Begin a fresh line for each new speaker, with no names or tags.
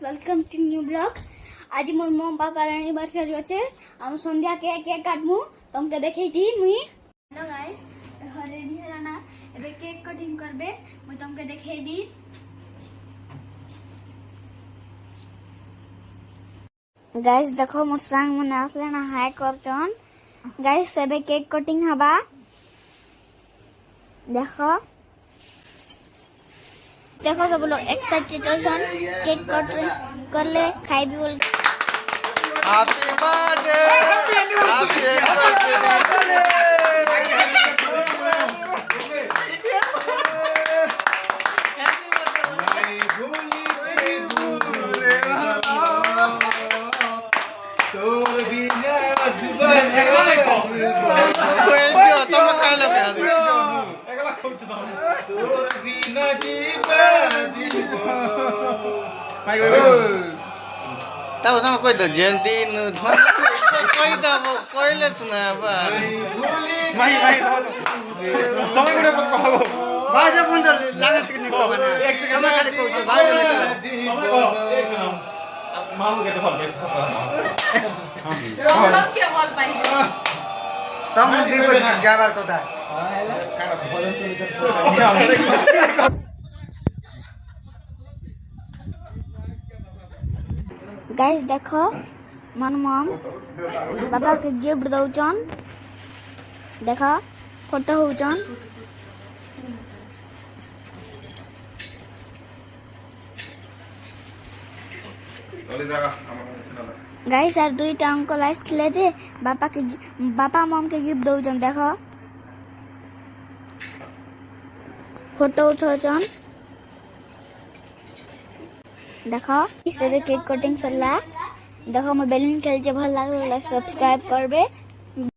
Welcome to new blog. आज मोर मम पापा एनिवर्सरी अच्छे हम संध्या के केक काटमु तुमके देखैती मुई। हेलो गाइस रेडी हलाना एबे केक कटिंग करबे मुई तुमके देखैबी। गाइस देखो मोर संग मने आसले ना हाय करचन। गाइस एबे केक कटिंग हबा देखो देखो सब लोग एक्साइटेड छन केक कट कर ले खाई भी बोल।
हैप्पी बर्थडे हैप्पी एनिवर्सरी तोर बिना तब तुम कोई तो जयंती कोई तो कोईले सुना भाई भाई तुम गुडे कहो बाजा पुंज लागे टिकने को ना एक सेकंड में खाली कहू बाजा एक सेकंड मामू के तो फल बेस सब सब के बॉल पाई तम दीप गाबार कोता काना भोजन तो इधर
गाइस देखो मन मम पापा के गिफ्ट दउचन देखो फोटो होचन। गाइस यार दुईटा अंकल आइसले जे बापा मम के गिफ्ट दउचन देखो फोटो उठौचन देखो इस केक कटिंग सरला देखो मैं बेलून खेल भल लागल सब्सक्राइब करबे।